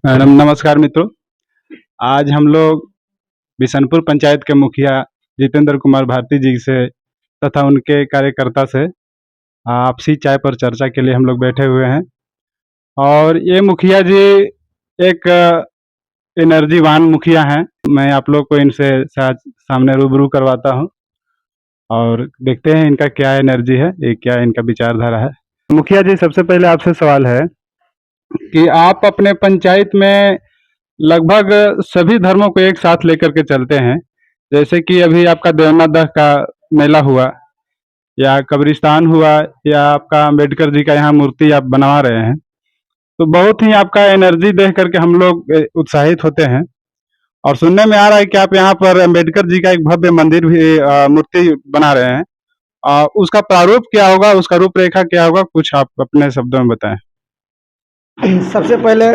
Madam नमस्कार मित्रों। आज हम लोग बिशनपुर पंचायत के मुखिया जितेंद्र कुमार भारती जी से तथा उनके कार्यकर्ता से आपसी चाय पर चर्चा के लिए हम लोग बैठे हुए हैं। और ये मुखिया जी एक एनर्जीवान मुखिया हैं। मैं आप लोग को इनसे सामने रूबरू करवाता हूं और देखते हैं इनका क्या एनर्जी है, ये क्या इनका विचारधारा है। मुखिया जी, सबसे पहले आपसे सवाल है कि आप अपने पंचायत में लगभग सभी धर्मों को एक साथ लेकर के चलते हैं। जैसे कि अभी आपका देवना दह का मेला हुआ, या कब्रिस्तान हुआ, या आपका अम्बेडकर जी का यहाँ मूर्ति आप बनवा रहे हैं, तो बहुत ही आपका एनर्जी देख करके हम लोग उत्साहित होते हैं। और सुनने में आ रहा है कि आप यहाँ पर अम्बेडकर जी का एक भव्य मंदिर भी मूर्ति बना रहे हैं। उसका प्रारूप क्या होगा, उसका रूपरेखा क्या होगा, कुछ आप अपने शब्दों में बताएं। सबसे पहले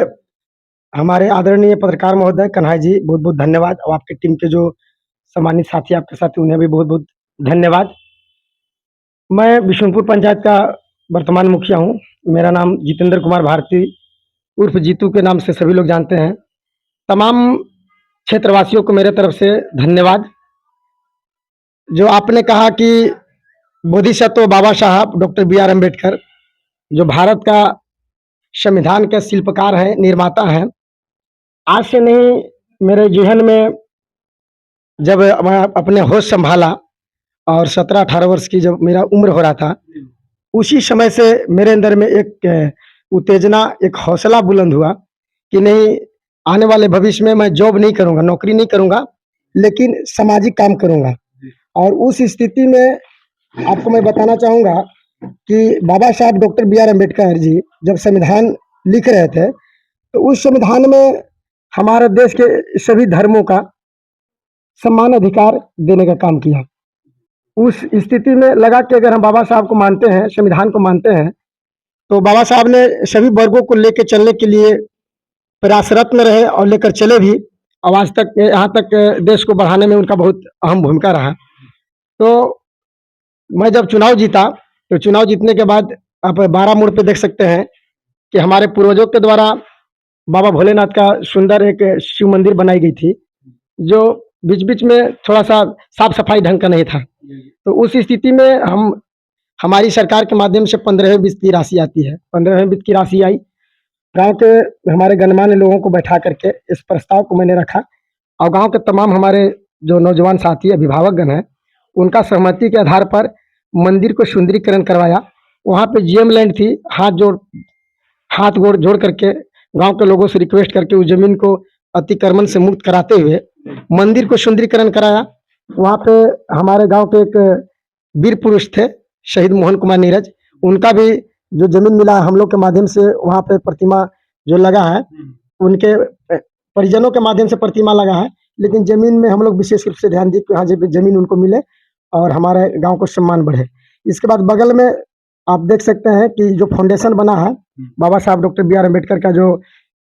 हमारे आदरणीय पत्रकार महोदय कन्हैया जी, बहुत बहुत धन्यवाद। और आपकी टीम के जो सम्मानित साथी आपके साथ, उन्हें भी बहुत बहुत धन्यवाद। मैं बिशनपुर पंचायत का वर्तमान मुखिया हूँ। मेरा नाम जितेंद्र कुमार भारती उर्फ जीतू के नाम से सभी लोग जानते हैं। तमाम क्षेत्रवासियों को मेरे तरफ से धन्यवाद। जो आपने कहा कि बोधिसत्व बाबा साहब डॉक्टर बी.आर. अम्बेडकर, जो भारत का संविधान के शिल्पकार हैं, निर्माता हैं, आज से नहीं, मेरे जीवन में जब मैं अपने होश संभाला और 17-18 वर्ष की जब मेरा उम्र हो रहा था, उसी समय से मेरे अंदर में एक उत्तेजना, एक हौसला बुलंद हुआ कि नहीं, आने वाले भविष्य में मैं जॉब नहीं करूँगा, नौकरी नहीं करूँगा, लेकिन सामाजिक काम करूँगा। और उस स्थिति में आपको मैं बताना चाहूँगा कि बाबा साहब डॉक्टर बी.आर. अम्बेडकर जी जब संविधान लिख रहे थे, तो उस संविधान में हमारे देश के सभी धर्मों का समान अधिकार देने का काम किया। उस स्थिति में लगा कि अगर हम बाबा साहब को मानते हैं, संविधान को मानते हैं, तो बाबा साहब ने सभी वर्गों को लेकर चलने के लिए प्रयासरत में रहे और लेकर चले भी। और आज तक यहाँ तक देश को बढ़ाने में उनका बहुत अहम भूमिका रहा। तो मैं जब चुनाव जीता, तो चुनाव जीतने के बाद आप 12 मोड़ पे देख सकते हैं कि हमारे पूर्वजों के द्वारा बाबा भोलेनाथ का सुंदर एक शिव मंदिर बनाई गई थी, जो बीच-बीच में थोड़ा-सा साफ-सफाई ढंग का नहीं था। तो उस स्थिति में हमारी सरकार के माध्यम से 15वें वित्त की राशि आती है। 15वें वित्त की राशि आई, गाँव के हमारे गणमान्य लोगों को बैठा करके इस प्रस्ताव को मैंने रखा और गाँव के तमाम हमारे जो नौजवान साथी अभिभावकगण हैं, उनका सहमति के आधार पर मंदिर को सुंदरीकरण करवाया। वहाँ पे जीएम लैंड थी, हाथ गोड़ जोड़ करके गाँव के लोगों से रिक्वेस्ट करके उस ज़मीन को अतिक्रमण से मुक्त कराते हुए मंदिर को सुंदरीकरण कराया। वहाँ पे हमारे गाँव के एक वीर पुरुष थे, शहीद मोहन कुमार नीरज, उनका भी जो ज़मीन मिला हम लोग के माध्यम से, वहाँ पे प्रतिमा जो लगा है, उनके परिजनों के माध्यम से प्रतिमा लगा है। लेकिन ज़मीन में हम लोग विशेष रूप से ध्यान दिए कि हाँ, ज़मीन उनको मिले और हमारे गाँव को सम्मान बढ़े। इसके बाद बगल में आप देख सकते हैं कि जो फाउंडेशन बना है, बाबा साहब डॉक्टर बी.आर. अम्बेडकर का, जो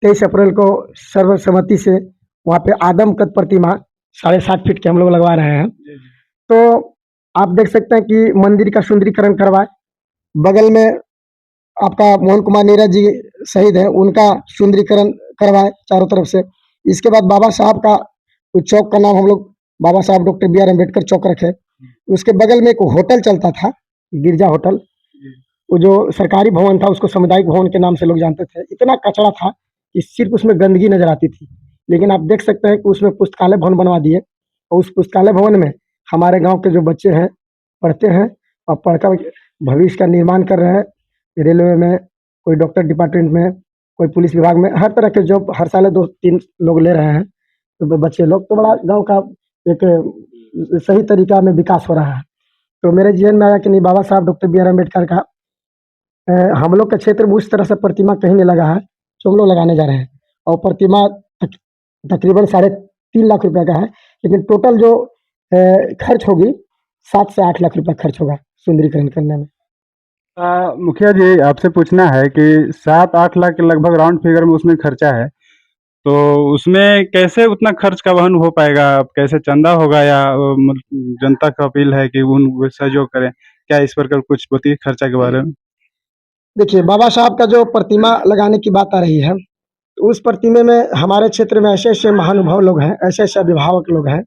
23 अप्रैल को सर्वसम्मति से वहाँ पे आदम कद प्रतिमा 7.5 फीट के हम लोग लगवा रहे हैं। तो आप देख सकते हैं कि मंदिर का सुंदरीकरण करवाए। बगल में आपका मोहन कुमार नीरज जी शहीद हैं, उनका सुंदरीकरण करवाए चारों तरफ से। इसके बाद बाबा साहब का उस चौक का नाम हम लोग बाबा साहब डॉक्टर बी.आर. अम्बेडकर चौक रखे। उसके बगल में एक होटल चलता था, गिरजा होटल, वो जो सरकारी भवन था उसको सामुदायिक भवन के नाम से लोग जानते थे। इतना कचरा था कि सिर्फ उसमें गंदगी नजर आती थी। लेकिन आप देख सकते हैं कि उसमें पुस्तकालय भवन बनवा दिए और उस पुस्तकालय भवन में हमारे गांव के जो बच्चे हैं पढ़ते हैं और पढ़कर भविष्य का निर्माण कर रहे हैं। रेलवे में, कोई डॉक्टर डिपार्टमेंट में, कोई पुलिस विभाग में, हर तरह के जॉब हर साल 2-3 लोग ले रहे हैं, तो बच्चे लोग। तो बड़ा गाँव का एक सही तरीका में विकास हो रहा है। तो मेरे जीवन में आया कि नहीं, बाबा साहब डॉक्टर बी.आर. अम्बेडकर का हम लोग के क्षेत्र में उस तरह से प्रतिमा कहीं नहीं लगा है, जो हम लोग लगाने जा रहे हैं। और प्रतिमा तकरीबन 3.5 लाख रुपए का है, लेकिन टोटल जो खर्च होगी 7 से 8 लाख रुपए खर्च होगा सुंदरीकरण करने में। मुखिया जी, आपसे पूछना है कि 7-8 लाख के लगभग राउंड फिगर में उसमें खर्चा है, तो उसमें कैसे उतना खर्च का वहन हो पाएगा? कैसे चंदा होगा, या जनता का अपील है कि उन सहयोग करें? क्या इस पर कुछ बताइए खर्चा के बारे में। देखिए, बाबा साहब का जो प्रतिमा लगाने की बात आ रही है, तो उस प्रतिमा में हमारे क्षेत्र में ऐसे-ऐसे महानुभाव लोग हैं, ऐसे-ऐसे अभिभावक लोग हैं,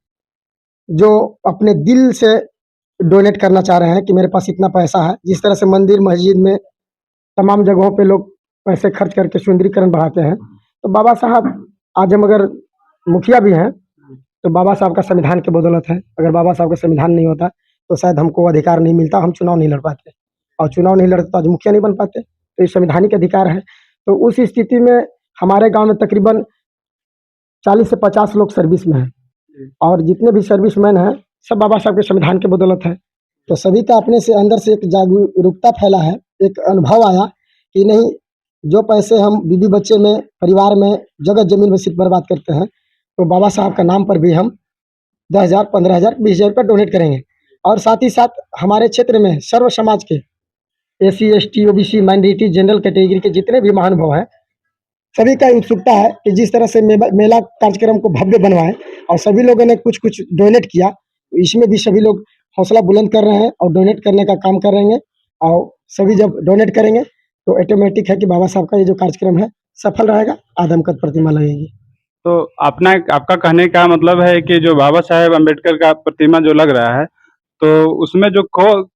जो अपने दिल से डोनेट करना चाह रहे हैं कि मेरे पास इतना पैसा है। जिस तरह से मंदिर, मस्जिद में तमाम जगहों पे लोग पैसे खर्च करके सुंदरीकरण बढ़ाते हैं। तो बाबा साहब आज हम अगर मुखिया भी हैं, तो बाबा साहब का संविधान की बदौलत है। अगर बाबा साहब का संविधान नहीं होता, तो शायद हमको अधिकार नहीं मिलता, हम चुनाव नहीं लड़ पाते और चुनाव नहीं लड़ते तो आज मुखिया नहीं बन पाते। तो ये संवैधानिक अधिकार है। तो उस स्थिति में हमारे गाँव में तकरीबन 40 से 50 लोग सर्विस में हैं और जितने भी सर्विसमैन हैं, सब बाबा साहब के संविधान की बदौलत है। तो सभी का अपने से अंदर से एक जागरूकता फैला है, एक अनुभव आया कि नहीं, जो पैसे हम बीवी बच्चे में, परिवार में, जगह ज़मीन में सिर्फ बर्बाद करते हैं, तो बाबा साहब का नाम पर भी हम 10,000, 15,000, 20,000 रुपये डोनेट करेंगे। और साथ ही साथ हमारे क्षेत्र में सर्व समाज के SC, ST, OBC, minority, general category के जितने भी महानुभाव हैं, सभी का उत्सुकता है कि जिस तरह से मेला कार्यक्रम को भव्य बनवाएँ और सभी लोगों ने कुछ-कुछ डोनेट किया। तो इसमें भी सभी लोग हौसला बुलंद कर रहे हैं और डोनेट करने का काम कर रहे हैं और सभी जब डोनेट करेंगे, तो ऑटोमेटिक है कि बाबा साहब का ये जो कार्यक्रम है, सफल रहेगा, आदमकद प्रतिमा लगेगी। तो अपना आपका कहने का मतलब है कि जो बाबा साहेब अम्बेडकर का प्रतिमा जो लग रहा है, तो उसमें जो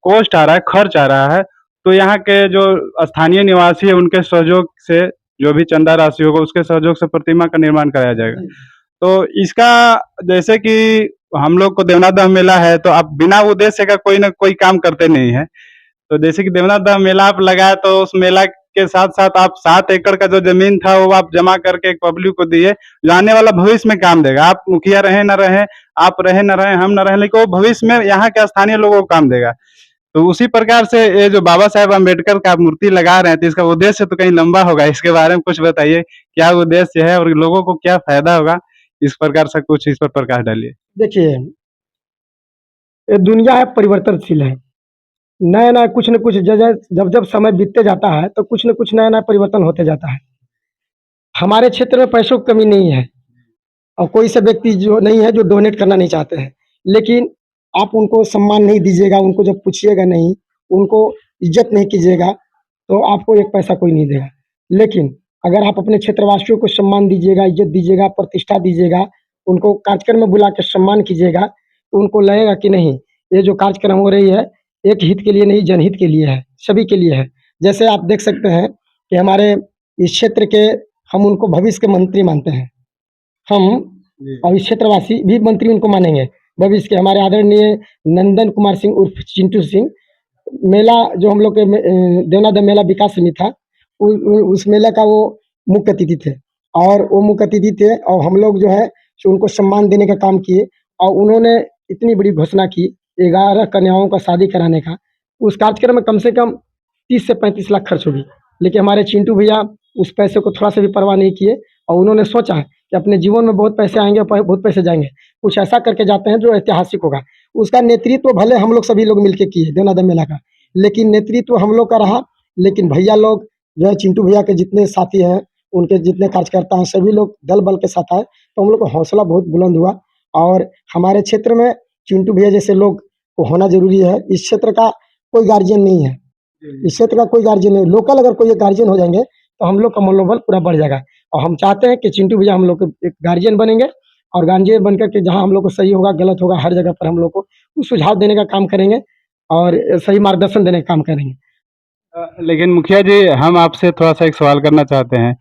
कॉस्ट आ रहा है, खर्च आ रहा है, तो यहाँ के जो स्थानीय निवासी है, उनके सहयोग से जो भी चंदा राशि होगा, उसके सहयोग से प्रतिमा का निर्माण कराया जाएगा। तो इसका जैसे कि हम लोग को देवनाथ धाम मेला है, तो आप बिना उद्देश्य का कोई ना कोई काम करते नहीं है। तो जैसे कि देवनाथ धाम मेला आप लगाया, तो उस मेला के साथ साथ आप 7 एकड़ का जो जमीन था वो आप जमा करके एक पब्लिक को दिए, जो आने वाला भविष्य में काम देगा। आप मुखिया रहे न रहे, आप रहे न रहे, हम न रहे, लेकिन वो भविष्य में यहाँ के स्थानीय लोगों को काम देगा। तो उसी प्रकार से ये जो बाबा साहेब अम्बेडकर का मूर्ति लगा रहे हैं, तो इसका उद्देश्य तो कहीं लंबा होगा। इसके बारे में कुछ बताइए, क्या उद्देश्य है और लोगों को क्या फायदा होगा? इस प्रकार से कुछ इस पर प्रकाश डालिए। देखिए, ये दुनिया है परिवर्तनशील है। नया-नया कुछ न कुछ जब-जब समय बीतते जाता है, तो कुछ न कुछ नया-नया परिवर्तन होते जाता है। हमारे क्षेत्र में पैसों की कमी नहीं है और कोई सा व्यक्ति जो नहीं है जो डोनेट करना नहीं चाहते हैं। लेकिन आप उनको सम्मान नहीं दीजिएगा, उनको जब पूछिएगा नहीं, उनको इज़्ज़त नहीं कीजिएगा, तो आपको एक पैसा कोई नहीं देगा। लेकिन अगर आप अपने क्षेत्रवासियों को सम्मान दीजिएगा, इज़्ज़त दीजिएगा, प्रतिष्ठा दीजिएगा, उनको कार्यक्रम में बुला के सम्मान कीजिएगा, तो उनको लगेगा कि नहीं, ये जो कार्यक्रम हो रही है, एक हित के लिए नहीं, जनहित के लिए है, सभी के लिए है। जैसे आप देख सकते हैं कि हमारे इस क्षेत्र के हम उनको भविष्य के मंत्री मानते हैं। हम और इस क्षेत्रवासी भी मंत्री उनको मानेंगे। भविष्य के हमारे आदरणीय नंदन कुमार सिंह उर्फ चिंटू सिंह, मेला जो हम लोग के देवनाथ धाम मेला विकास समिति था, उस मेले का वो मुख्य अतिथि थे और वो मुख्य अतिथि थे और हम लोग जो है सो उनको सम्मान देने का काम किए और उन्होंने इतनी बड़ी घोषणा की 11 कन्याओं का शादी कराने का। उस कार्यक्रम में कम से कम 30 से 35 लाख खर्च होगी। लेकिन हमारे चिंटू भैया उस पैसे को थोड़ा-सा भी परवाह नहीं किए और उन्होंने सोचा कि अपने जीवन में बहुत पैसे आएँगे, बहुत पैसे जाएँगे। कुछ ऐसा करके जाते हैं जो ऐतिहासिक होगा। उसका नेतृत्व भले हम लोग सभी लोग मिलके किए देवनाथ धाम मेला का, लेकिन नेतृत्व हम लोग का रहा। लेकिन भैया लोग जो है चिंटू भैया के जितने साथी हैं, उनके जितने कार्यकर्ता हैं, सभी लोग दल बल के साथ आए, तो हम लोग का हौसला बहुत बुलंद हुआ और हमारे क्षेत्र में चिंटू भैया जैसे लोग को होना ज़रूरी है। इस क्षेत्र का कोई गार्जियन नहीं है, इस क्षेत्र का कोई गार्जियन नहीं है। लोकल अगर कोई एक गार्जियन हो जाएँगे, तो हम लोग का मनोबल पूरा बढ़ जाएगा और हम चाहते हैं कि चिंटू भैया हम लोग के एक गार्जियन बनेंगे और गार्जियन बनकर के जहाँ हम लोग को सही होगा, गलत होगा, हर जगह पर हम लोग को सुझाव देने का काम करेंगे और सही मार्गदर्शन देने का काम करेंगे। लेकिन मुखिया जी, हम आपसे थोड़ा-सा एक सवाल करना चाहते हैं।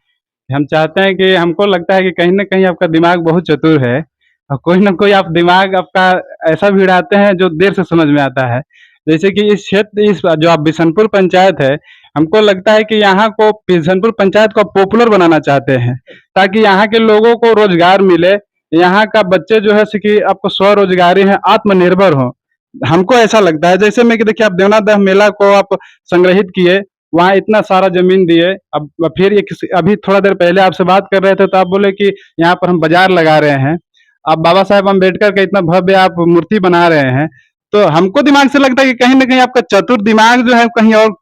हम चाहते हैं कि हमको लगता है कि कहीं न कहीं आपका दिमाग बहुत चतुर है और कोई न कोई आप दिमाग आपका ऐसा भिड़ाते हैं जो देर से समझ में आता है। जैसे कि इस क्षेत्र इस जो आप बिशनपुर पंचायत है, हमको लगता है कि यहाँ को बिशनपुर पंचायत को पॉपुलर बनाना चाहते हैं, ताकि यहाँ के लोगों को रोज़गार मिले। यहाँ का बच्चे जो है सो कि आपको स्वरोज़गारी हैं, आत्मनिर्भर हों। हमको ऐसा लगता है, जैसे में कि देखिए आप देवनाथ धाम मेला को आप संग्रहित किए, वहाँ इतना सारा ज़मीन दिए, अब फिर एक अभी थोड़ा देर पहले आपसे बात कर रहे थे तो आप बोले कि यहाँ पर हम बाज़ार लगा रहे हैं। अब बाबा साहेब अम्बेडकर का इतना भव्य आप मूर्ति बना रहे हैं, तो हमको दिमाग से लगता है कि कहीं न कहीं आपका चतुर दिमाग जो है कहीं और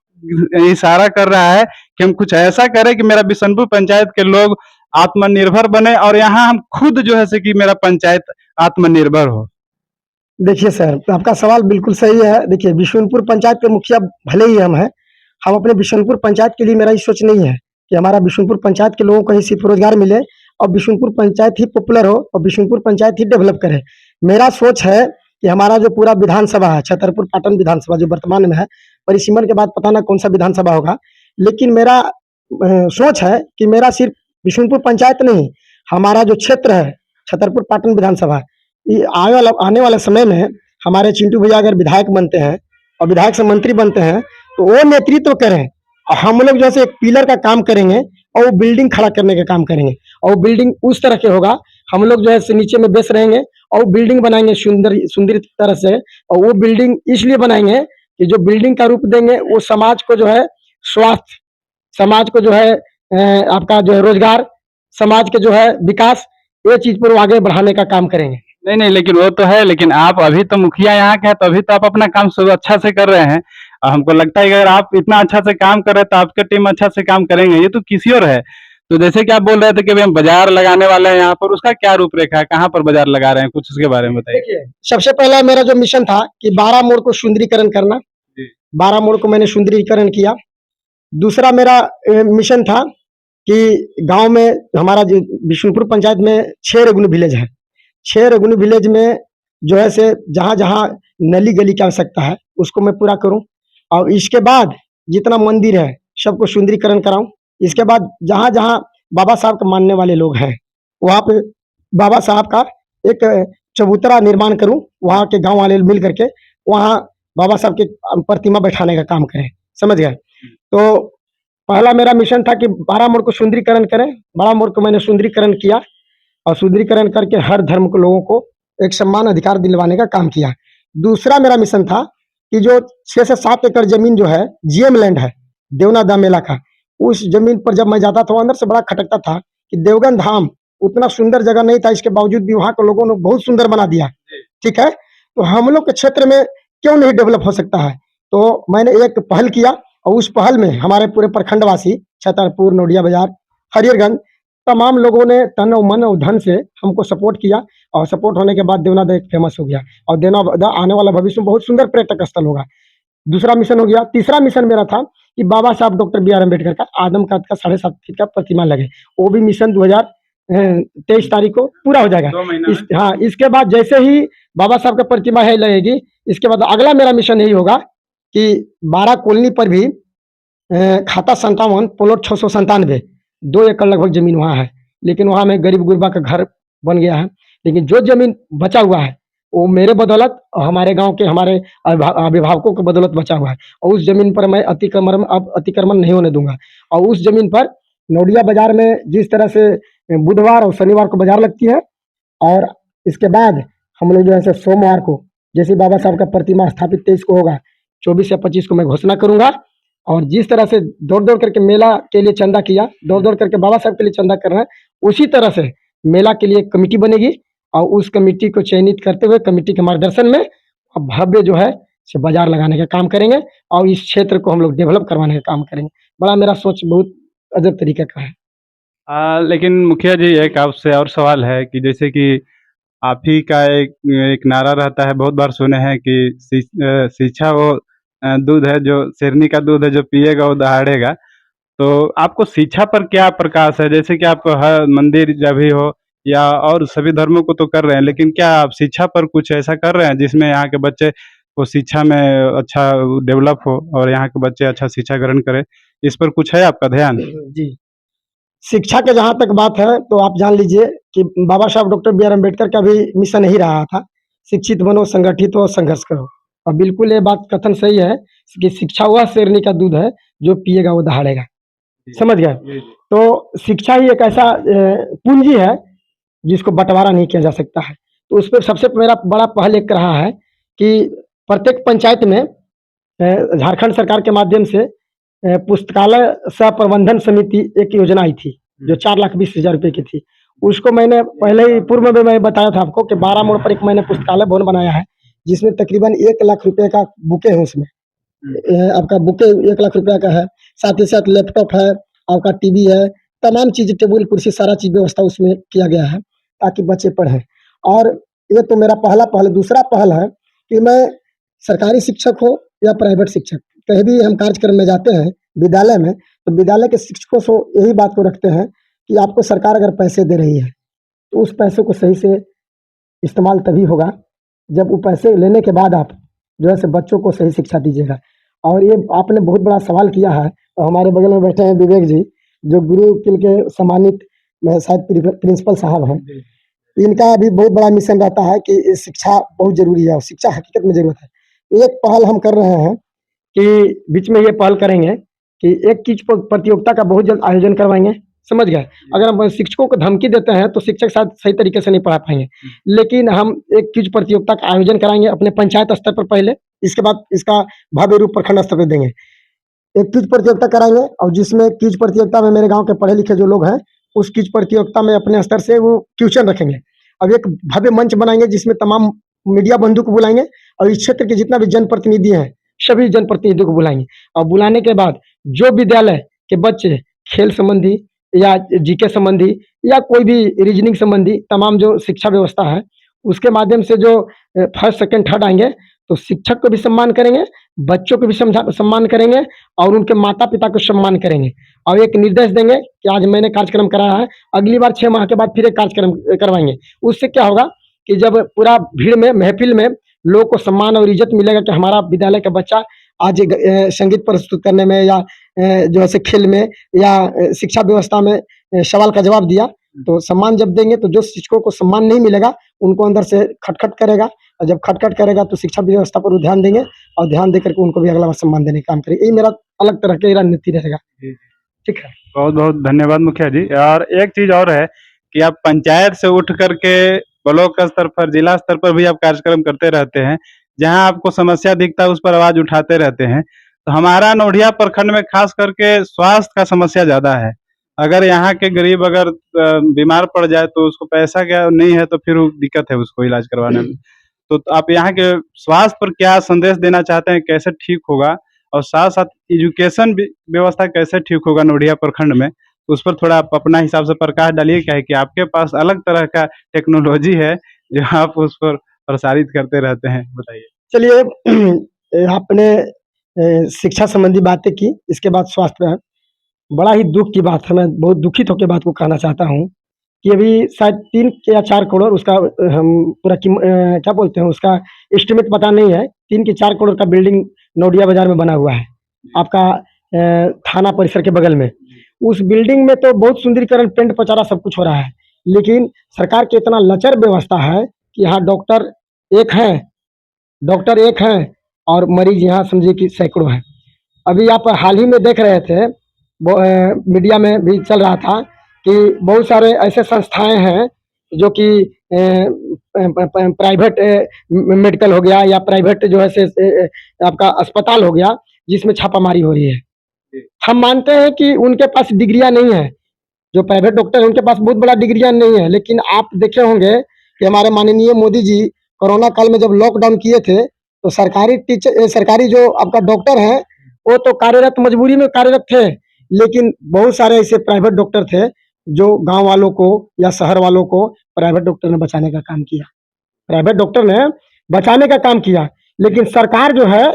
इशारा कर रहा है कि हम कुछ ऐसा करें कि मेरा बिशनपुर पंचायत के लोग आत्मनिर्भर बने और यहाँ हम खुद जो है सो कि मेरा पंचायत आत्मनिर्भर हो। देखिए सर, तो आपका सवाल बिल्कुल सही है। देखिए, बिशुनपुर पंचायत के मुखिया भले ही हम हैं, हम अपने बिशुनपुर पंचायत के लिए मेरा ये सोच नहीं है कि हमारा बिशुनपुर पंचायत के लोगों को ही सिर्फ रोजगार मिले और बिशुनपुर पंचायत ही पॉपुलर हो और बिशुनपुर पंचायत ही डेवलप करे। मेरा सोच है कि हमारा जो पूरा विधानसभा है, छतरपुर पाटन विधानसभा जो वर्तमान में है, परिसीमन के बाद पता ना कौन सा विधानसभा होगा, लेकिन मेरा सोच है कि मेरा सिर्फ बिशुनपुर पंचायत नहीं, हमारा जो क्षेत्र है छतरपुर पाटन विधानसभा, ये आने वाले समय में हमारे चिंटू भैया अगर विधायक बनते हैं और विधायक से मंत्री बनते हैं तो वो नेतृत्व करें और हम लोग जैसे एक पिलर का काम करेंगे और वो बिल्डिंग खड़ा करने का काम करेंगे और वो बिल्डिंग उस तरह के होगा, हम लोग जो है नीचे में बेस रहेंगे और वो बिल्डिंग बनाएंगे सुंदर तरह से। और वो बिल्डिंग इसलिए बनाएंगे कि जो बिल्डिंग का रूप देंगे वो समाज को जो है स्वास्थ्य, समाज को जो है आपका जो है रोजगार, समाज के जो है विकास, ये चीज पर वो आगे बढ़ाने का काम करेंगे। नहीं नहीं, लेकिन वो तो है, लेकिन आप अभी तो मुखिया यहाँ के हैं, तो अभी तो आप अपना काम सब अच्छा से कर रहे हैं। और हमको लगता है कि अगर आप इतना अच्छा से काम कर रहे हैं तो आपकी टीम अच्छा से काम करेंगे, ये तो किसी और है। तो जैसे कि आप बोल रहे थे कि अभी हम बाजार लगाने वाले हैं यहाँ पर, उसका क्या रूपरेखा है, कहाँ पर बाजार लगा रहे हैं, कुछ उसके बारे में बताइए। देखिए, सबसे पहला मेरा जो मिशन था कि 12 मोड़ को सुंदरीकरण करना, जी। 12 मोड़ को मैंने सुंदरीकरण किया। दूसरा मेरा मिशन था कि गांव में हमारा जो बिशुनपुर पंचायत में 6 रेवेन्यू विलेज है, 6 रेवेन्यू विलेज में जो है से जहाँ-जहाँ नली गली की आवश्यकता है उसको मैं पूरा करूँ और इसके बाद जितना मंदिर है सबको सुंदरीकरण कराऊँ। इसके बाद जहाँ-जहाँ बाबा साहब को मानने वाले लोग हैं वहाँ पे बाबा साहब का एक चबूतरा निर्माण करूँ, वहाँ के गाँव वाले मिल करके वहाँ बाबा साहब की प्रतिमा बैठाने का काम करें, समझ गए? तो पहला मेरा मिशन था कि 12 मोड़ को सुंदरीकरण करें, 12 मोड़ को मैंने सुंदरीकरण किया और सुंदरीकरण करके हर धर्म के लोगों को एक सम्मान अधिकार दिलवाने का काम किया। दूसरा मेरा मिशन था कि जो 6 से 7 एकड़ ज़मीन जो है जीएम लैंड है, देवना धाम मेला का, उस ज़मीन पर जब मैं जाता था, वो अंदर से बड़ा खटकता था कि देवगन धाम उतना सुंदर जगह नहीं था, इसके बावजूद भी वहाँ के लोगों ने बहुत सुंदर बना दिया, ठीक है? तो हम लोग के क्षेत्र में क्यों नहीं डेवलप हो सकता है? तो मैंने एक पहल किया और उस पहल में हमारे पूरे प्रखंडवासी छतरपुर, नोडिया बाजार, हरियरगंज तमाम लोगों ने तन और मन और धन से हमको सपोर्ट किया और सपोर्ट होने के बाद देवनादा एक फेमस हो गया और देवनादा आने वाला भविष्य में बहुत सुंदर पर्यटक स्थल होगा। दूसरा मिशन हो गया। तीसरा मिशन मेरा था कि बाबा साहब डॉक्टर बी आर अम्बेडकर का आदम कद का 7.5 फीट का प्रतिमा लगे। वो भी मिशन 2023 तारीख को पूरा हो जाएगा। 2 महीना में। हाँ, इसके बाद जैसे ही बाबा साहब का प्रतिमा है लगेगी, इसके बाद अगला मेरा मिशन यही होगा कि 12 कॉलोनी पर भी खाता 57 प्लॉट 697 2 एकड़ लगभग ज़मीन वहाँ है, लेकिन वहाँ में गरीब गुरबा का घर बन गया है। लेकिन जो ज़मीन बचा हुआ है, वो मेरे बदौलत और हमारे गाँव के हमारे अभिभावकों की बदौलत बचा हुआ है और उस ज़मीन पर मैं अतिक्रमण नहीं होने दूँगा और उस ज़मीन पर नोडिया बाज़ार में जिस तरह से बुधवार और शनिवार को बाज़ार लगती है और इसके बाद हम लोग जो है सोमवार को जैसे बाबा साहब का प्रतिमा स्थापित 23 को होगा, 24 या 25 को मैं घोषणा करूँगा और जिस तरह से दौड़-दौड़ करके मेला के लिए चंदा किया, दौड़-दौड़ करके बाबा साहब के लिए चंदा कर रहे हैं, उसी तरह से मेला के लिए एक कमिटी बनेगी और उस कमिटी को चयनित करते हुए कमिटी के मार्गदर्शन में भव्य जो है सो बाज़ार लगाने का काम करेंगे और इस क्षेत्र को हम लोग डेवलप करवाने का काम करेंगे। बड़ा मेरा सोच बहुत अजब तरीके का है। लेकिन मुखिया जी, एक आपसे और सवाल है कि जैसे कि आप ही का एक एक नारा रहता है, बहुत बार सुने हैं कि शिक्षा वो दूध है जो शेरनी का दूध है, जो पिएगा वो दहाड़ेगा। तो आपको शिक्षा पर क्या प्रकाश है? जैसे कि आप हर मंदिर जब भी हो या और सभी धर्मों को तो कर रहे हैं, लेकिन क्या आप शिक्षा पर कुछ ऐसा कर रहे हैं जिसमें यहाँ के बच्चे को शिक्षा में अच्छा डेवलप हो और यहाँ के बच्चे अच्छा शिक्षा ग्रहण करें? इस पर कुछ है आपका ध्यान? जी। शिक्षा के जहाँ तक बात है तो आप जान लीजिए कि बाबा साहब डॉक्टर बी आर अम्बेडकर का भी मिशन यही रहा था, शिक्षित बनो, संगठित हो, संघर्ष करो। और बिल्कुल ये बात कथन सही है कि शिक्षा वह शेरनी का दूध है, जो पिएगा वो दहाड़ेगा। समझ गए? जी, जी। तो शिक्षा ही एक ऐसा पूँजी है, जिसको बँटवारा नहीं किया जा सकता है। तो उस पे सबसे मेरा बड़ा पहल एक रहा है कि प्रत्येक पंचायत में झारखंड सरकार के माध्यम से पुस्तकालय सह प्रबंधन समिति एक योजना आई थी, जो 4,20,000 रुपए की थी। उसको मैंने पहले ही पूर्व में मैं बताया था आपको कि 12 मोड़ पर एक मैंने पुस्तकालय भवन बनाया है, जिसमें तकरीबन 1 लाख रुपए का बुके है उसमें। आपका बुके 1 लाख रुपया का है, साथ ही साथ लैपटॉप है, आपका टीवी है, तमाम चीज़ें टेबल कुर्सी सारा चीज़ व्यवस्था उसमें किया गया है, ताकि बच्चे पढ़ें। और ये तो मेरा पहला पहल। दूसरा पहल है कि मैं सरकारी शिक्षक हो या प्राइवेट शिक्षक, कहीं भी हम कार्यक्रम में जाते हैं विद्यालय में, तो विद्यालय के शिक्षकों से यही बात को रखते हैं कि आपको सरकार अगर पैसे दे रही है, तो उस पैसे को सही से इस्तेमाल तभी होगा, जब वो पैसे लेने के बाद आप जो है सो बच्चों को सही शिक्षा दीजिएगा। और ये आपने बहुत बड़ा सवाल किया है, और हमारे बगल में बैठे हैं विवेक जी, जो गुरुकुल के सम्मानित शायद प्रिंसिपल साहब हैं। इनका भी बहुत बड़ा मिशन रहता है कि शिक्षा बहुत ज़रूरी है और शिक्षा हकीकत में ज़रूरत है। एक पहल हम कर रहे हैं कि बीच में ये पहल करेंगे कि एक चीज़ प्रतियोगिता का बहुत जल्द आयोजन करवाएँगे, समझ गए? अगर हम शिक्षकों को धमकी देते हैं तो शिक्षक शायद सही तरीके से नहीं पढ़ा पाएँगे। लेकिन हम एक चीज़ प्रतियोगिता का आयोजन कराएँगे अपने पंचायत स्तर पर पहले, इसके बाद इसका भव्य रूप प्रखंड स्तर पे देंगे। एक क्विज प्रतियोगिता कराएँगे और जिसमें क्विज प्रतियोगिता में मेरे गाँव के पढ़े-लिखे जो लोग हैं, उस क्विज प्रतियोगिता में अपने स्तर से वो क्वेश्चन रखेंगे। अब एक भव्य मंच बनाएँगे जिसमें तमाम मीडिया बंधु को बुलाएँगे और इस क्षेत्र के जितना भी जनप्रतिनिधि हैं, सभी जनप्रतिनिधियों को बुलाएँगे और बुलाने के बाद जो विद्यालय के बच्चे खेल संबंधी या जीके संबंधी या कोई भी रीजनिंग संबंधी तमाम जो शिक्षा व्यवस्था है, उसके माध्यम से जो फर्स्ट, सेकंड, थर्ड आएँगे, तो शिक्षक को भी सम्मान करेंगे, बच्चों को भी सम्मान करेंगे और उनके माता-पिता को सम्मान करेंगे और एक निर्देश देंगे कि आज मैंने कार्यक्रम कराया है, अगली बार 6 माह के बाद फिर एक कार्यक्रम करवाएँगे। उससे क्या होगा कि जब पूरा भीड़ में, महफ़िल में लोगों को सम्मान और इज़्ज़त मिलेगा कि हमारा विद्यालय का बच्चा आज संगीत प्रस्तुत करने में या जो है से खेल में या शिक्षा व्यवस्था में सवाल का जवाब दिया, तो सम्मान जब देंगे तो जो शिक्षकों को सम्मान नहीं मिलेगा, उनको अंदर से खटखट करेगा और जब खटखट करेगा तो शिक्षा व्यवस्था पर वो ध्यान देंगे और ध्यान देकर के उनको भी अगला बार सम्मान देने का काम करेंगे। यही मेरा अलग तरह की रणनीति रहेगा। जी, जी। ठीक है। बहुत-बहुत धन्यवाद मुखिया जी। और एक चीज़ और है कि आप पंचायत से उठ कर के ब्लॉक स्तर पर, जिला स्तर पर भी आप कार्यक्रम करते रहते हैं। जहाँ आपको समस्या दिखता है उस पर आवाज़ उठाते रहते हैं। तो हमारा नोएडिया प्रखंड में ख़ास करके स्वास्थ्य का समस्या ज़्यादा है। अगर यहाँ के गरीब अगर बीमार पड़ जाए तो उसको पैसा क्या नहीं है तो फिर वो दिक्कत है उसको इलाज करवाने में। तो आप यहाँ के स्वास्थ्य पर क्या संदेश देना चाहते हैं, कैसे ठीक होगा? और साथ-साथ एजुकेशन भी व्यवस्था कैसे ठीक होगा नोएडिया प्रखंड में? उस पर थोड़ा आप अपना हिसाब से प्रकाश डालिए, क्या है कि आपके पास अलग तरह का टेक्नोलॉजी है, जो आप उस पर प्रसारित करते रहते हैं, बताइए? चलिए आपने शिक्षा संबंधी बातें की, इसके बाद स्वास्थ्य पे है। बड़ा ही दुःख की बात है, मैं बहुत दुखित होके बात को कहना चाहता हूँ कि अभी शायद 3 या 4 करोड़ उसका हम पूरा क्या बोलते हैं उसका एस्टीमेट पता नहीं है, 3 के 4 करोड़ का बिल्डिंग नोएडिया बाज़ार में बना हुआ है, आपका थाना परिसर के बगल में। उस बिल्डिंग में तो बहुत सुंदरीकरण, पेंट पचारा सब कुछ हो रहा है, लेकिन सरकार की इतना लचर व्यवस्था है कि यहाँ डॉक्टर एक हैं और मरीज़ यहाँ समझिए कि सैकड़ों हैं। अभी आप हाल ही में देख रहे थे, वो मीडिया में भी चल रहा था कि बहुत सारे ऐसे संस्थाएँ हैं जो कि प्राइवेट मेडिकल हो गया या प्राइवेट जो है से आपका अस्पताल हो गया, जिसमें छापामारी हो रही है। हम मानते हैं कि उनके पास डिग्रियाँ नहीं हैं, जो प्राइवेट डॉक्टर हैं उनके पास बहुत बड़ा डिग्रियाँ नहीं है, लेकिन आप देखे होंगे कि हमारे माननीय मोदी जी कोरोना काल में जब लॉकडाउन किए थे, तो सरकारी जो आपका डॉक्टर हैं, वो तो कार्यरत मजबूरी में कार्यरत थे, लेकिन बहुत सारे ऐसे प्राइवेट डॉक्टर थे, जो गाँव वालों को या शहर वालों को प्राइवेट डॉक्टर ने बचाने का काम किया। प्राइवेट डॉक्टर ने बचाने का काम किया, लेकिन सरकार जो है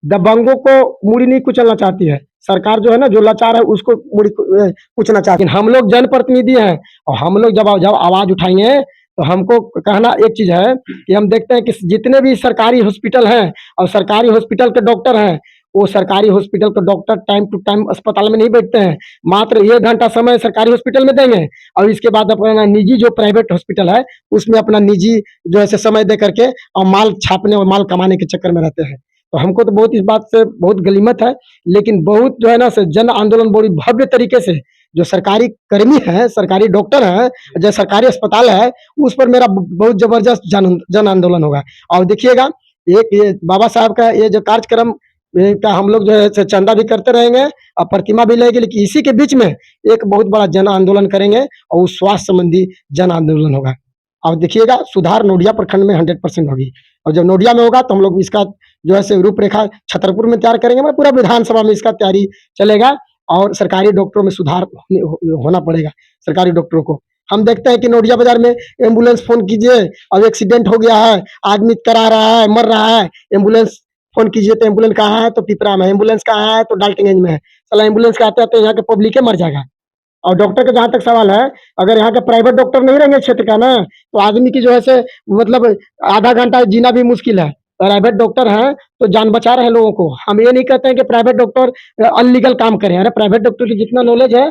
दबंगों को मूड़ी नहीं कुचलना चाहती है। सरकार जो है ना, जो लाचार है उसको मूड़ी कुचलना चाहती है। हम लोग जनप्रतिनिधि हैं और हम लोग जब आवाज़ उठाएँगे, तो हमको कहना एक चीज़ है कि हम देखते हैं कि जितने भी सरकारी हॉस्पिटल हैं और सरकारी हॉस्पिटल के डॉक्टर हैं, वो सरकारी हॉस्पिटल के डॉक्टर टाइम टू टाइम अस्पताल में नहीं बैठते हैं। मात्र 1 घंटा समय सरकारी हॉस्पिटल में देंगे और इसके बाद अपना निजी जो प्राइवेट हॉस्पिटल है, उसमें अपना निजी जो है समय दे करके और माल छापने और माल कमाने के चक्कर में रहते हैं। तो हमको तो बहुत इस बात से बहुत गनीमत है, लेकिन बहुत जो है ना जन आंदोलन बड़ी भव्य तरीके से जो सरकारी कर्मी हैं, सरकारी डॉक्टर हैं, जो सरकारी अस्पताल है, उस पर मेरा बहुत ज़बरदस्त जन आंदोलन होगा। और देखिएगा, एक ये बाबा साहब का ये जो कार्यक्रम का हम लोग जो है चंदा भी करते रहेंगे और प्रतिमा भी लगेगी, लेकिन इसी के बीच में एक बहुत बड़ा जन आंदोलन करेंगे और उस स्वास्थ्य संबंधी जन आंदोलन होगा। और देखिएगा, सुधार नोएडिया प्रखंड में 100% होगी और जब नोएडिया में होगा तो हम लोग इसका जो है रूपरेखा छतरपुर में तैयार करेंगे, पूरा विधानसभा में इसका तैयारी चलेगा और सरकारी डॉक्टरों में सुधार होना पड़ेगा। सरकारी डॉक्टरों को हम देखते हैं कि नोएडिया बाजार में एम्बुलेंस फ़ोन कीजिए, अब एक्सीडेंट हो गया है, आदमी करा रहा है, मर रहा है, एम्बुलेंस फ़ोन कीजिए तो एम्बुलेंस कहाँ है? तो पिपरा में, एम्बुलेंस कहाँ है? तो डाल्टनगंज में है। साला एम्बुलेंस के आते-आते यहाँ के पब्लिक ही मर जाएगा। और डॉक्टर का जहाँ तक सवाल है, अगर यहाँ के प्राइवेट डॉक्टर नहीं रहेंगे क्षेत्र का ना, तो आदमी की जो है से मतलब आधा घंटा जीना भी मुश्किल है। प्राइवेट डॉक्टर हैं, तो जान बचा रहे हैं लोगों को। हम ये नहीं कहते हैं कि प्राइवेट डॉक्टर अनलीगल काम करें। अरे प्राइवेट डॉक्टर की जितना नॉलेज है,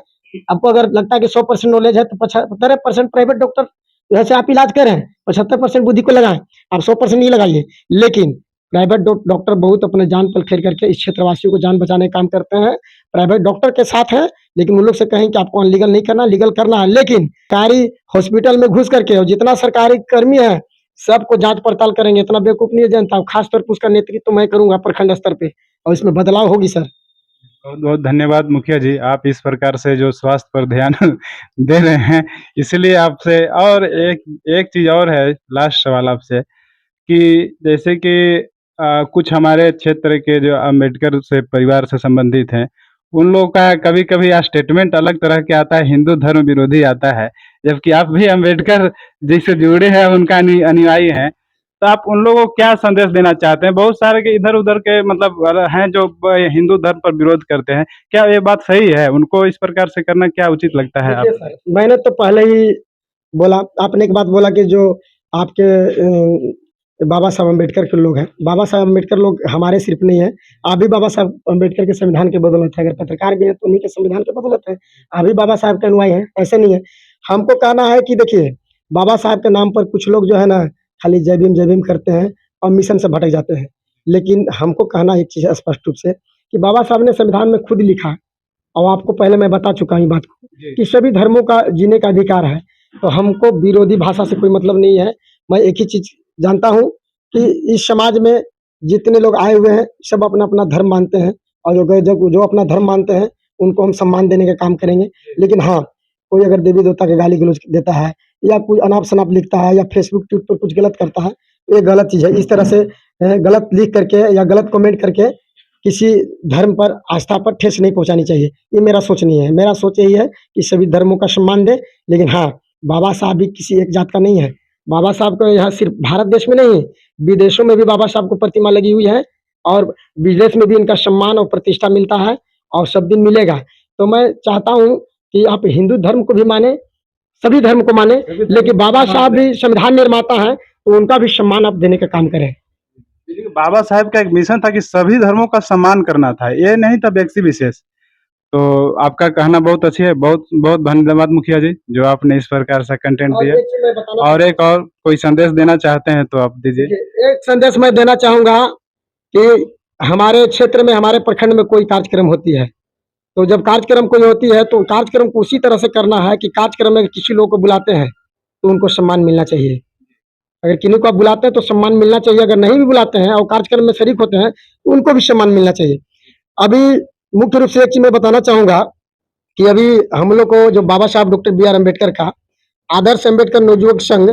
आपको अगर लगता है कि 100% नॉलेज है, तो 75% प्राइवेट डॉक्टर जैसे आप इलाज करें, 75% बुद्धि को लगाएँ। आप 100% नहीं लगाइए। लेकिन प्राइवेट डॉक्टर बहुत अपने जान पर खेल करके इस क्षेत्रवासियों को जान बचाने का काम करते हैं। प्राइवेट डॉक्टर के साथ हैं, लेकिन उन लोग से कहें कि आपको अनलीगल नहीं करना, लीगल करना है। लेकिन सरकारी हॉस्पिटल में घुस करके और जितना सरकारी कर्मी है, सबको जाँच पड़ताल करेंगे, इतना बेवकूफ़ नहीं है जनता। खास तौर पे उसका नेतृत्व मैं करूँगा प्रखंड स्तर पे और इसमें बदलाव होगी सर। बहुत-बहुत धन्यवाद मुखिया जी, आप इस प्रकार से जो स्वास्थ्य पर ध्यान दे रहे हैं, इसीलिए आपसे और एक एक चीज़ और है, लास्ट सवाल आपसे कि जैसे कि कुछ हमारे क्षेत्र के जो अम्बेडकर से परिवार से संबंधित हैं, उन लोगों का कभी-कभी स्टेटमेंट अलग तरह के आता है, हिंदू धर्म विरोधी आता है, जबकि आप भी अम्बेडकर जी से जुड़े हैं, उनका अनुयायी हैं। तो आप उन लोगों को क्या संदेश देना चाहते हैं? बहुत सारे के इधर-उधर के मतलब हैं जो हिंदू धर्म पर विरोध करते हैं। क्या ये बात सही है? उनको इस प्रकार से करना क्या उचित लगता है देखिए आपको? सर, मैंने तो पहले ही बोला, आपने एक बात बोला कि जो आपके बाबा साहब अम्बेडकर के लोग हैं, बाबा साहब अम्बेडकर लोग हमारे सिर्फ नहीं हैं, आप भी बाबा साहब अम्बेडकर के संविधान के बदौलत हैं। अगर पत्रकार भी हैं, तो उन्हीं के संविधान के बदौलत हैं। आप भी बाबा साहब के अनुयायी हैं, ऐसे नहीं है। हमको कहना है कि देखिए, बाबा साहब के नाम पर कुछ लोग जो है ना, खाली जय भीम करते हैं और मिशन से भटक जाते हैं। लेकिन हमको कहना एक चीज़ है स्पष्ट रूप से कि बाबा साहब ने संविधान में खुद लिखा और आपको पहले मैं बता चुका हूँ ये बात को जी। कि सभी धर्मों का जीने का अधिकार है। तो हमको विरोधी भाषा से कोई मतलब नहीं है। मैं एक ही चीज़ जानता हूँ कि इस समाज में जितने लोग आए हुए हैं, सब अपना-अपना धर्म मानते हैं और जो अपना धर्म मानते हैं, उनको हम सम्मान देने का काम करेंगे। लेकिन हाँ, कोई अगर देवी-देवता के गाली-गलौज देता है या कोई अनाप-शनाप लिखता है या फेसबुक ट्वीट पर कुछ गलत करता है, तो ये गलत चीज़ है। इस तरह से गलत लिख करके या गलत कमेंट करके किसी धर्म पर, आस्था पर ठेस नहीं पहुँचानी चाहिए। ये मेरा सोच नहीं है। मेरा सोच यही है कि सभी धर्मों का सम्मान दें, लेकिन हाँ, बाबा साहब भी किसी एक जात का नहीं है। बाबा साहब का यहाँ सिर्फ़ भारत देश में नहीं, विदेशों में भी बाबा साहब को प्रतिमा लगी हुई है और विदेश में भी इनका सम्मान और प्रतिष्ठा मिलता है और सब दिन मिलेगा। तो मैं चाहता हूँ कि आप हिंदू धर्म को भी मानें, सभी धर्म को मानें, लेकिन बाबा साहब भी संविधान निर्माता हैं, तो उनका भी सम्मान आप देने का काम करें। देखिए, बाबा साहेब का एक मिशन था कि सभी धर्मों का सम्मान करना था, ये नहीं था व्यक्ति विशेष। तो आपका कहना बहुत अच्छी है, बहुत बहुत धन्यवाद मुखिया जी, जो आपने इस प्रकार से कंटेंट और दिया। एक चीज़ मैं बताना और एक और कोई संदेश देना चाहते हैं तो आप दीजिए। देखिए, एक संदेश मैं देना चाहूँगा कि हमारे क्षेत्र में, हमारे प्रखंड में कोई कार्यक्रम होती है, तो जब कार्यक्रम कोई होती है, तो कार्यक्रम को उसी तरह से करना है कि कार्यक्रम में किसी लोग को बुलाते हैं, तो उनको सम्मान मिलना चाहिए। अगर किन्हीं को आप बुलाते हैं, तो सम्मान मिलना चाहिए, अगर नहीं भी बुलाते हैं और कार्यक्रम में शरीक होते हैं, तो उनको भी सम्मान मिलना चाहिए। अभी मुख्य रूप से एक चीज़ मैं बताना चाहूँगा कि अभी हम लोग को जो बाबा साहब डॉक्टर बी आर अम्बेडकर का आदर्श अम्बेडकर नवयुवक संघ,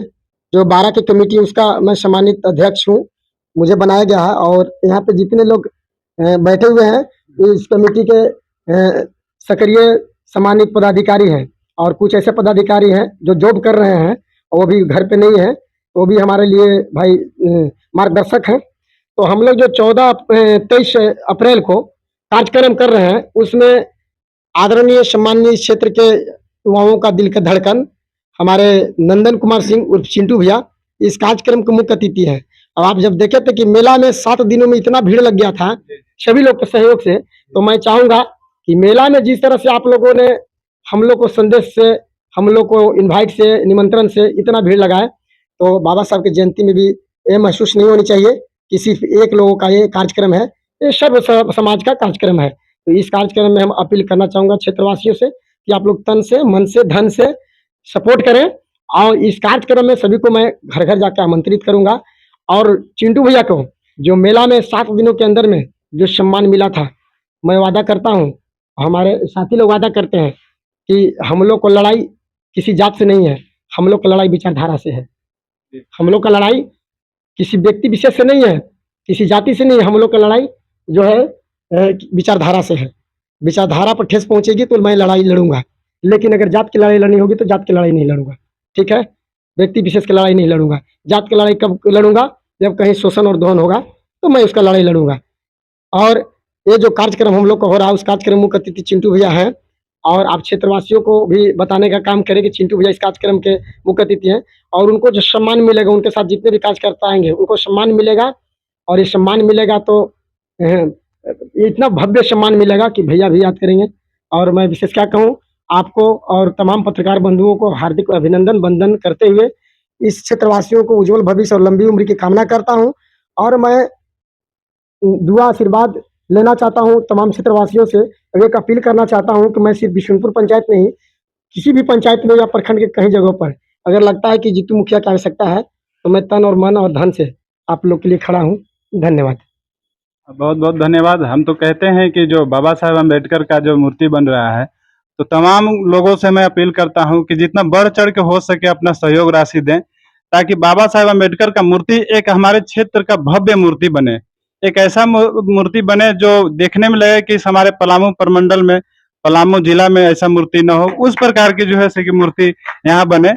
जो 12 की कमेटी है, उसका मैं सम्मानित अध्यक्ष हूँ। मुझे बनाया गया है और यहाँ पे जितने लोग बैठे हुए हैं, इस कमेटी के सक्रिय सम्मानित पदाधिकारी हैं और कुछ ऐसे पदाधिकारी हैं जो जॉब कर रहे हैं, और वो भी घर पे नहीं है, वो भी हमारे लिए भाई मार्गदर्शक हैं। तो हम लोग जो 23 अप्रैल को कार्यक्रम कर रहे हैं, उसमें आदरणीय सम्मानीय इस क्षेत्र के युवाओं का दिल का धड़कन हमारे नंदन कुमार सिंह उर्फ चिंटू भैया इस कार्यक्रम के मुख्य अतिथि हैं। और आप जब देखे थे कि मेला में 7 दिनों में इतना भीड़ लग गया था सभी लोग के सहयोग से, तो मैं चाहूँगा कि मेला में जिस तरह से आप लोगों ने हम लोग को संदेश से, हम लोग को इनवाइट से, निमंत्रण से इतना भीड़ लगाए, तो बाबा साहब की जयंती में भी ये महसूस नहीं होनी चाहिए कि सिर्फ एक लोगों का ये कार्यक्रम है, ये सर्व समाज का कार्यक्रम है। तो इस कार्यक्रम में हम अपील करना चाहूँगा क्षेत्रवासियों से कि आप लोग तन से, मन से, धन से सपोर्ट करें और इस कार्यक्रम में सभी को मैं घर-घर जाके आमंत्रित करूँगा। और चिंटू भैया को जो मेला में 7 दिनों के अंदर में जो सम्मान मिला था, मैं वादा करता हूँ, हमारे साथी लोग वादा करते हैं कि हम लोग को लड़ाई किसी जात से नहीं है, हम लोग का लड़ाई विचारधारा से है। हम लोग का लड़ाई किसी व्यक्ति विशेष से नहीं है, किसी जाति से नहीं है, हम लोग का लड़ाई जो है विचारधारा से है। विचारधारा पर ठेस पहुँचेगी तो मैं लड़ाई लड़ूँगा, लेकिन अगर जात की लड़ाई लड़नी होगी तो जात की लड़ाई नहीं लड़ूँगा, ठीक है? व्यक्ति विशेष की लड़ाई नहीं लड़ूँगा। जात की लड़ाई कब लड़ूँगा? जब कहीं शोषण और दमन होगा, तो मैं उसका लड़ाई लड़ूंगा। और ये जो कार्यक्रम हम लोग का हो रहा है, उस कार्यक्रम में मुख्य अतिथि चिंटू भैया हैं, और आप क्षेत्रवासियों को भी बताने का काम करें कि चिंटू भैया इस कार्यक्रम के मुख्य अतिथि हैं, और उनको जो सम्मान मिलेगा, उनके साथ जितने भी कार्यकर्ता आएंगे उनको सम्मान मिलेगा। और ये सम्मान मिलेगा तो इतना भव्य सम्मान मिलेगा कि भैया भी याद करेंगे। और मैं विशेष क्या कहूँ, आपको और तमाम पत्रकार बंधुओं को हार्दिक अभिनंदन वंदन करते हुए इस क्षेत्रवासियों को उज्जवल भविष्य और लंबी उम्र की कामना करता हूँ। और मैं दुआ आशीर्वाद लेना चाहता हूँ तमाम क्षेत्रवासियों से, और एक अपील करना चाहता हूँ कि मैं सिर्फ बिशुनपुर पंचायत नहीं, किसी भी पंचायत में या प्रखंड के कई जगहों पर अगर लगता है कि जीतू मुखिया की आवश्यकता है, तो मैं तन और मन और धन से आप लोग के लिए खड़ा हूँ। धन्यवाद। बहुत बहुत धन्यवाद। हम तो कहते हैं कि जो बाबा साहेब अम्बेडकर का जो मूर्ति बन रहा है, तो तमाम लोगों से मैं अपील करता हूं कि जितना बढ़ चढ़ के हो सके अपना सहयोग राशि दें, ताकि बाबा साहेब अम्बेडकर का मूर्ति एक हमारे क्षेत्र का भव्य मूर्ति बने। एक ऐसा मूर्ति बने जो देखने में लगे कि हमारे पलामू प्रमंडल में, पलामू जिला में ऐसा मूर्ति न हो, उस प्रकार की जो है कि मूर्ति यहाँ बने।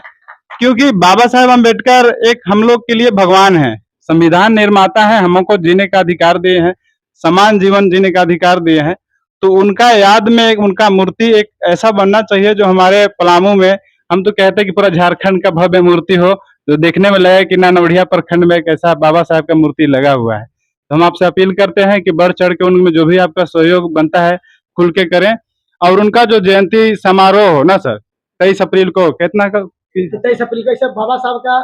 क्योंकि बाबा साहेब अम्बेडकर एक हम लोग के लिए भगवान है, संविधान निर्माता है, हमको जीने का अधिकार दिए हैं, समान जीवन जीने का अधिकार दिए हैं। तो उनका याद में उनका मूर्ति एक ऐसा बनना चाहिए जो हमारे पलामू में, हम तो कहते हैं कि पूरा झारखंड का भव्य मूर्ति हो, जो देखने में लगे कि नौनवढ़िया प्रखंड में एक ऐसा बाबा साहेब का मूर्ति लगा हुआ है। तो हम आपसे अपील करते हैं कि बढ़ चढ़ के उनमें जो भी आपका सहयोग बनता है खुल के करें। और उनका जो जयंती समारोह हो ना सर, 23 अप्रैल को कितना का 23 अप्रैल को ऐसा बाबा साहब का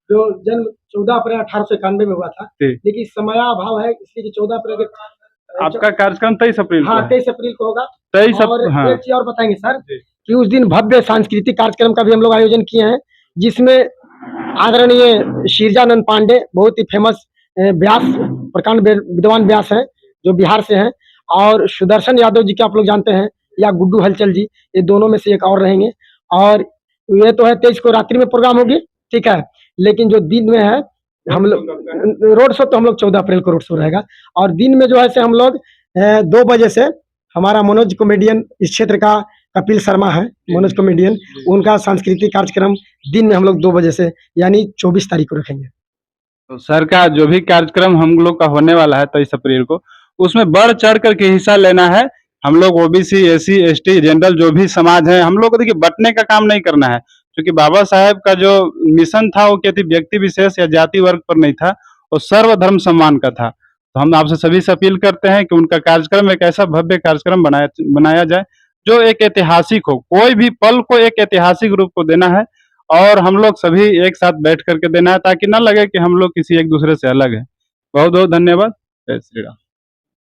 जो जन्म 14 अप्रैल 1891 में हुआ था, लेकिन समयाभाव है इसलिए कि 14 अप्रैल के आपका कार्यक्रम 23 अप्रैल हाँ को 23 अप्रैल को होगा। 23 और हाँ एक चीज और बताएंगे सर कि उस दिन भव्य सांस्कृतिक कार्यक्रम का भी हम लोग आयोजन किए हैं, जिसमें आदरणीय शीरजानंद पांडे बहुत ही फेमस व्यास, प्रकांड विद्वान व्यास हैं जो बिहार से हैं, और सुदर्शन यादव जी के आप लोग जानते हैं, या गुड्डू हलचल जी, ये दोनों में से एक और रहेंगे। और ये तो है 23 को रात्रि में प्रोग्राम होगी, ठीक है, लेकिन जो दिन में है हम लोग रोड शो, तो हम लोग 14 अप्रैल को रोड शो रहेगा। और दिन में जो है से हम लोग 2 बजे से हमारा मनोज कॉमेडियन इस क्षेत्र का कपिल शर्मा है, मनोज कॉमेडियन, उनका सांस्कृतिक कार्यक्रम दिन में हम लोग 2 बजे से यानी 24 तारीख को रखेंगे। तो सर का जो भी कार्यक्रम हम लोग का होने वाला है 23 अप्रैल को, उसमें बढ़ चढ़ करके हिस्सा लेना है। हम लोग ओबीसी, एसी, एसटी, जनरल जो भी समाज है, हम लोग को देखिए बंटने का काम नहीं करना है, क्योंकि बाबा साहेब का जो मिशन था वो किसी व्यक्ति विशेष या जाति वर्ग पर नहीं था, वो सर्वधर्म सम्मान का था। तो हम आपसे सभी से अपील करते हैं कि उनका कार्यक्रम एक ऐसा भव्य कार्यक्रम बनाया जाए जो एक ऐतिहासिक हो, कोई भी पल को एक ऐतिहासिक रूप को देना है, और हम लोग सभी एक साथ बैठ करके देना है, ताकि ना लगे कि हम लोग किसी एक दूसरे से अलग है। बहुत बहुत धन्यवाद। जय श्री राम।